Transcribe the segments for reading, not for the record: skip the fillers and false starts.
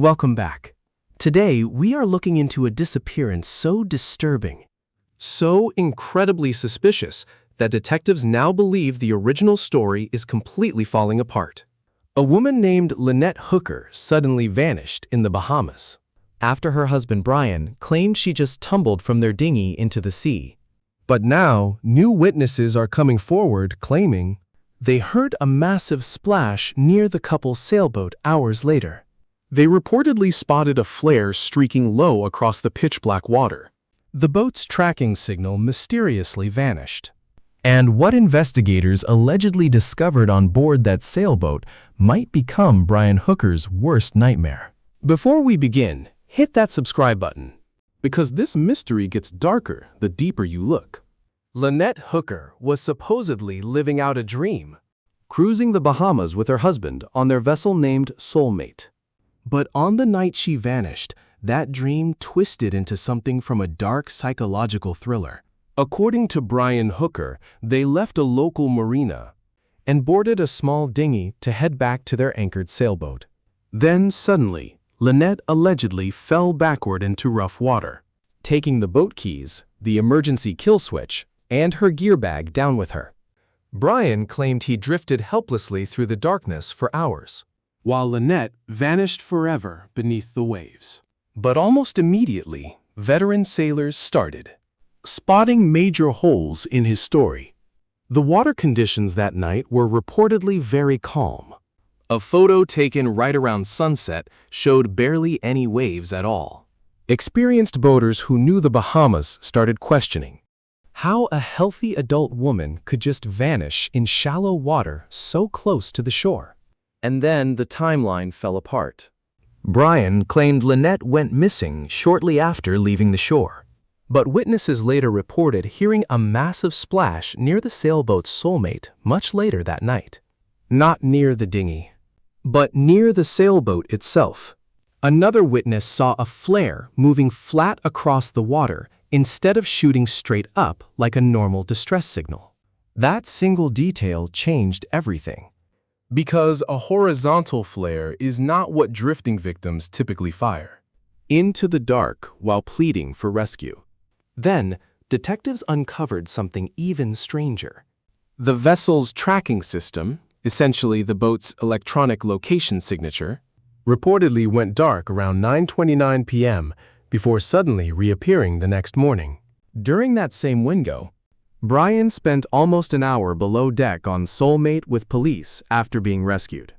Welcome back. Today, we are looking into a disappearance so disturbing, So incredibly suspicious that detectives now believe the original story is completely falling apart. a woman named Lynette Hooker suddenly vanished in the Bahamas. After her husband Brian claimed she just tumbled from their dinghy into the sea. But now, new witnesses are coming forward claiming they heard a massive splash near the couple's sailboat hours later. They reportedly spotted a flare streaking low across the pitch-black water. The boat's tracking signal mysteriously vanished. And what investigators allegedly discovered on board that sailboat might become Brian Hooker's worst nightmare. Before we begin, hit that subscribe button. Because this mystery gets darker the deeper you look. Lynette Hooker was supposedly living out a dream, cruising the Bahamas with her husband on their vessel named Soulmate. But on the night she vanished, that dream twisted into something from a dark psychological thriller. According to Brian Hooker, they left a local marina And boarded a small dinghy to head back to their anchored sailboat. Then suddenly, Lynette allegedly fell backward into rough water. Taking the boat keys, the emergency kill switch, and her gear bag down with her. Brian claimed he drifted helplessly through the darkness for hours, while Lynette vanished forever beneath the waves. But almost immediately, veteran sailors started spotting major holes in his story. The water conditions that night were reportedly very calm. A photo taken right around sunset showed barely any waves at all. Experienced boaters who knew the Bahamas started questioning how a healthy adult woman could just vanish in shallow water so close to the shore. And then the timeline fell apart. Brian claimed Lynette went missing shortly after leaving the shore. But witnesses later reported hearing a massive splash near the sailboat's Soulmate much later that night. Not near the dinghy, but near the sailboat itself. Another witness saw a flare moving flat across the water instead of shooting straight up like a normal distress signal. That single detail changed everything. Because a horizontal flare is not what drifting victims typically fire into the dark while pleading for rescue. Then, detectives uncovered something even stranger. The vessel's tracking system, essentially the boat's electronic location signature, reportedly went dark around 9:29 p.m. before suddenly reappearing the next morning. During that same window, Brian spent almost an hour below deck on Soulmate with police after being rescued.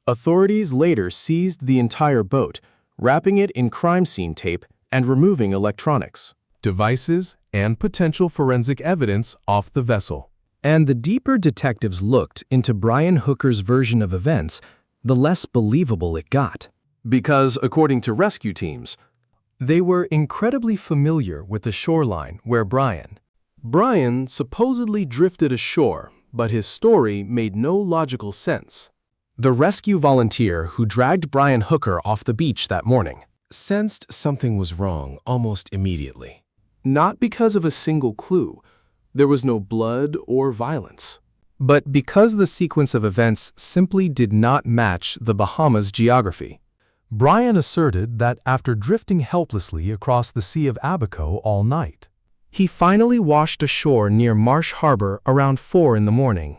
Authorities later seized the entire boat, wrapping it in crime scene tape and removing electronics, devices, and potential forensic evidence off the vessel. And the deeper detectives looked into Brian Hooker's version of events, the less believable it got. Because, according to rescue teams, they were incredibly familiar with the shoreline where Brian supposedly drifted ashore, but his story made no logical sense. The rescue volunteer who dragged Brian Hooker off the beach that morning sensed something was wrong almost immediately. Not because of a single clue. There was no blood or violence. but because the sequence of events simply did not match the Bahamas' geography. Brian asserted that after drifting helplessly across the Sea of Abaco all night, he finally washed ashore near Marsh Harbor around 4 in the morning.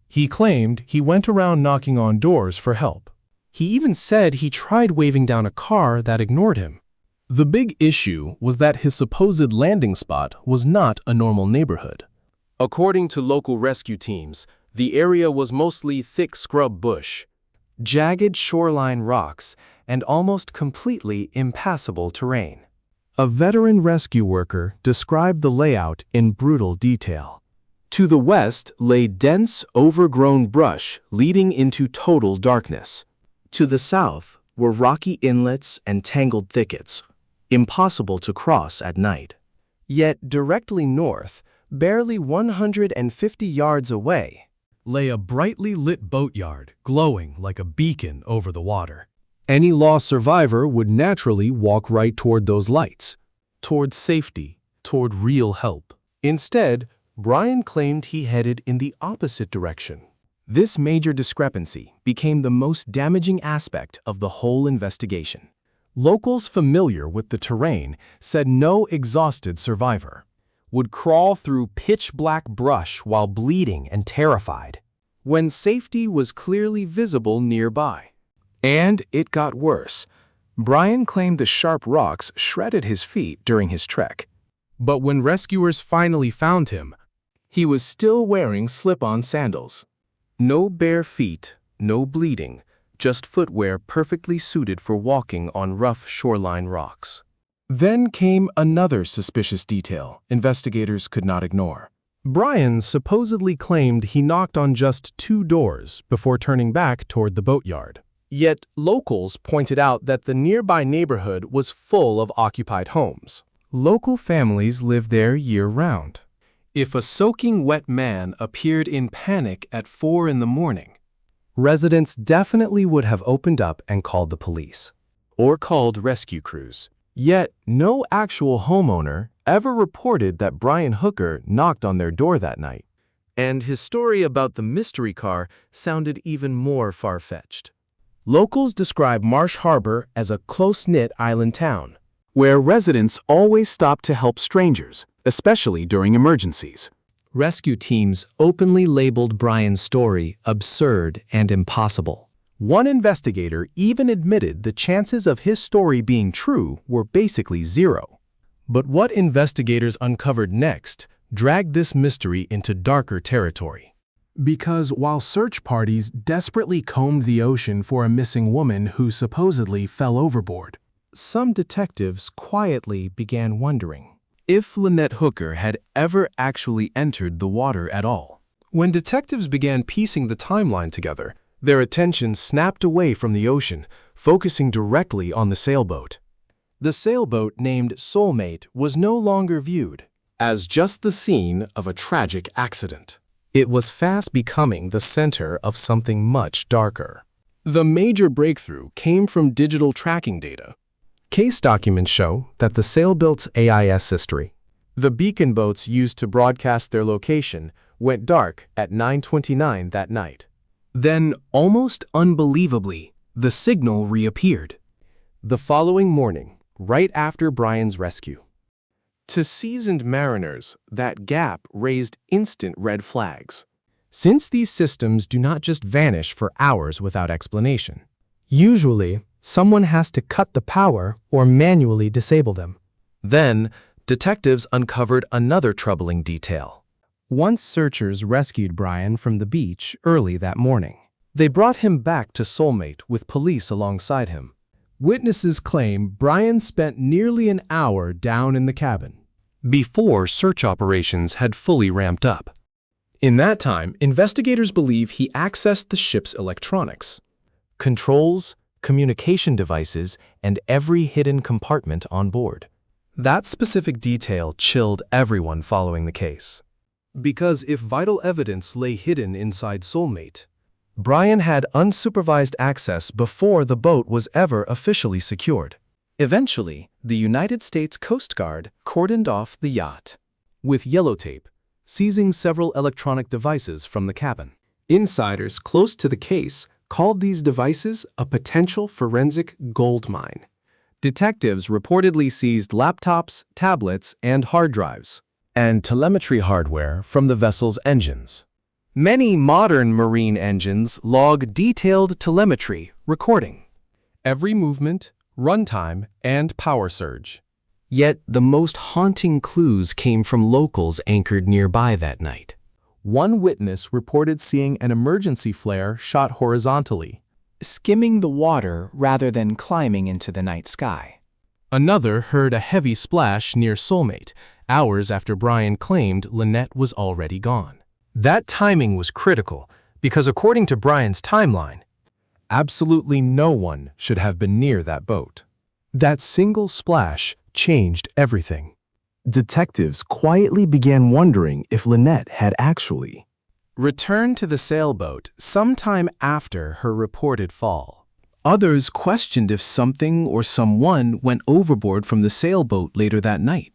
he claimed he went around knocking on doors for help. He even said he tried waving down a car that ignored him. The big issue was that his supposed landing spot was not a normal neighborhood. According to local rescue teams, the area was mostly thick scrub bush, Jagged shoreline rocks, and almost completely impassable terrain. A veteran rescue worker described the layout in brutal detail. To the west lay dense, overgrown brush leading into total darkness. To the south were rocky inlets and tangled thickets, impossible to cross at night. Yet directly north, barely 150 yards away, Lay a brightly lit boatyard glowing like a beacon over the water. Any lost survivor would naturally walk right toward those lights, toward safety, toward real help. Instead, Brian claimed he headed in the opposite direction. This major discrepancy became the most damaging aspect of the whole investigation. Locals familiar with the terrain said no exhausted survivor would crawl through pitch-black brush while bleeding and terrified, when safety was clearly visible nearby. And it got worse. Brian claimed the sharp rocks shredded his feet during his trek. But when rescuers finally found him, he was still wearing slip-on sandals. No bare feet, no bleeding, just footwear perfectly suited for walking on rough shoreline rocks. Then came another suspicious detail investigators could not ignore. Brian supposedly claimed he knocked on just 2 doors before turning back toward the boatyard. Yet locals pointed out that the nearby neighborhood was full of occupied homes. Local families live there year-round. If a soaking wet man appeared in panic at 4 in the morning, residents definitely would have opened up and called the police, or called rescue crews. Yet no actual homeowner ever reported that Brian Hooker knocked on their door that night. And his story about the mystery car sounded even more far-fetched. Locals describe Marsh Harbor as a close-knit island town, where residents always stop to help strangers, especially during emergencies. Rescue teams openly labeled Brian's story absurd and impossible. One investigator even admitted the chances of his story being true were basically zero. But what investigators uncovered next dragged this mystery into darker territory. Because while search parties desperately combed the ocean for a missing woman who supposedly fell overboard, some detectives quietly began wondering if Lynette Hooker had ever actually entered the water at all. When detectives began piecing the timeline together, their attention snapped away from the ocean, focusing directly on the sailboat. The sailboat named Soulmate was no longer viewed as just the scene of a tragic accident. It was fast becoming the center of something much darker. The major breakthrough came from digital tracking data. Case documents show that the sailboat's AIS history, the beacon boats used to broadcast their location, went dark at 9:29 that night. Then, almost unbelievably, the signal reappeared. The following morning, right after Brian's rescue. To seasoned mariners, that gap raised instant red flags. Since these systems do not just vanish for hours without explanation. Usually, someone has to cut the power or manually disable them. Then, detectives uncovered another troubling detail. Once searchers rescued Brian from the beach early that morning, they brought him back to Soulmate with police alongside him. Witnesses claim Brian spent nearly an hour down in the cabin before search operations had fully ramped up. In that time, investigators believe he accessed the ship's electronics, controls, communication devices, and every hidden compartment on board. That specific detail chilled everyone following the case. Because if vital evidence lay hidden inside Soulmate, Brian had unsupervised access before the boat was ever officially secured. Eventually, the United States Coast Guard cordoned off the yacht with yellow tape, seizing several electronic devices from the cabin. Insiders close to the case called these devices a potential forensic gold mine. Detectives reportedly seized laptops, tablets, and hard drives, and telemetry hardware from the vessel's engines. Many modern marine engines log detailed telemetry recording every movement, runtime, and power surge. Yet the most haunting clues came from locals anchored nearby that night. One witness reported seeing an emergency flare shot horizontally, skimming the water rather than climbing into the night sky. Another heard a heavy splash near Soulmate, hours after Brian claimed Lynette was already gone. That timing was critical because according to Brian's timeline, absolutely no one should have been near that boat. That single splash changed everything. Detectives quietly began wondering if Lynette had actually returned to the sailboat sometime after her reported fall. Others questioned if something or someone went overboard from the sailboat later that night.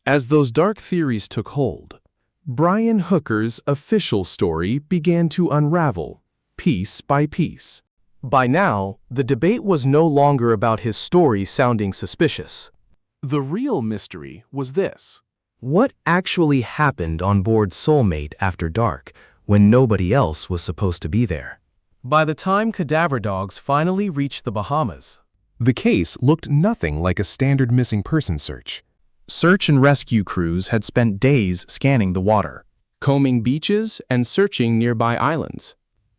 As those dark theories took hold, Brian Hooker's official story began to unravel, piece by piece. By now, the debate was no longer about his story sounding suspicious. The real mystery was this. What actually happened on board Soulmate after dark, when nobody else was supposed to be there? By the time cadaver dogs finally reached the Bahamas, the case looked nothing like a standard missing person search. Search and rescue crews had spent days scanning the water, combing beaches and searching nearby islands.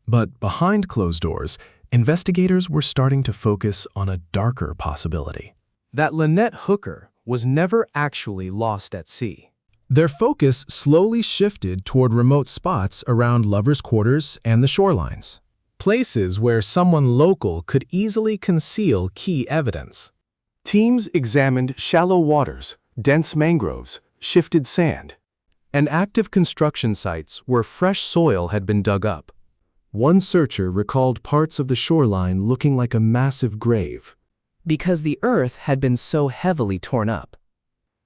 But behind closed doors, investigators were starting to focus on a darker possibility. That Lynette Hooker was never actually lost at sea. Their focus slowly shifted toward remote spots around lovers' quarters and the shorelines, places where someone local could easily conceal key evidence. Teams examined shallow waters, dense mangroves, shifted sand, and active construction sites where fresh soil had been dug up. One searcher recalled parts of the shoreline looking like a massive grave, because the earth had been so heavily torn up.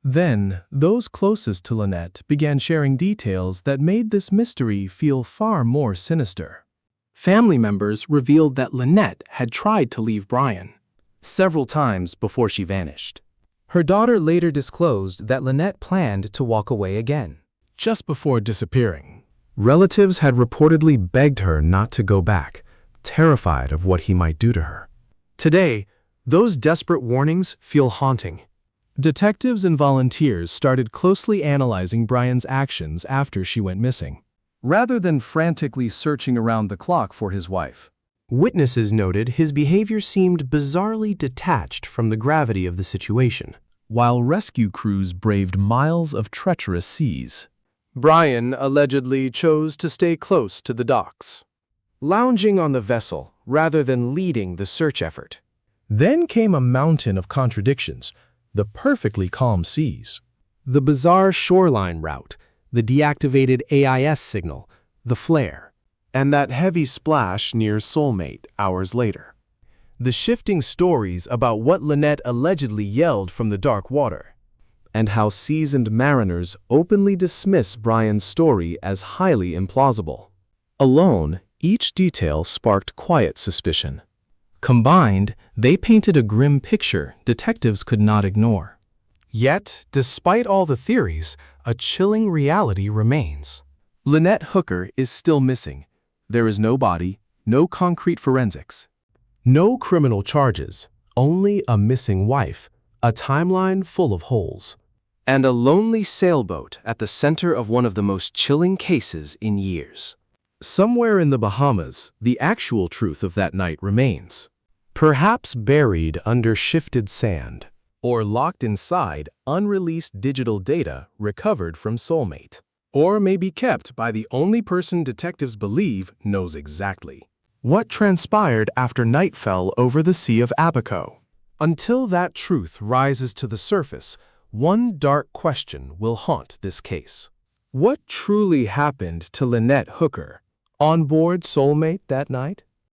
Then, those closest to Lynette began sharing details that made this mystery feel far more sinister. Family members revealed that Lynette had tried to leave Brian several times before she vanished. Her daughter later disclosed that Lynette planned to walk away again, just before disappearing. Relatives had reportedly begged her not to go back, terrified of what he might do to her. Today, those desperate warnings feel haunting. Detectives and volunteers started closely analyzing Brian's actions after she went missing, rather than frantically searching around the clock for his wife. Witnesses noted his behavior seemed bizarrely detached from the gravity of the situation. While rescue crews braved miles of treacherous seas, Brian allegedly chose to stay close to the docks, lounging on the vessel rather than leading the search effort. Then came a mountain of contradictions: the perfectly calm seas, the bizarre shoreline route, the deactivated AIS signal, the flare, and that heavy splash near Soulmate hours later. The shifting stories about what Lynette allegedly yelled from the dark water, and how seasoned mariners openly dismiss Brian's story as highly implausible. Alone, each detail sparked quiet suspicion. Combined, they painted a grim picture detectives could not ignore. Yet, despite all the theories, a chilling reality remains. Lynette Hooker is still missing. There is no body, no concrete forensics, no criminal charges, only a missing wife, a timeline full of holes, and a lonely sailboat at the center of one of the most chilling cases in years. Somewhere in the Bahamas, the actual truth of that night remains. Perhaps buried under shifted sand, or locked inside unreleased digital data recovered from Soulmate, or may be kept by the only person detectives believe knows exactly what transpired after night fell over the Sea of Abaco. Until that truth rises to the surface, one dark question will haunt this case. What truly happened to Lynette Hooker on board Soulmate that night?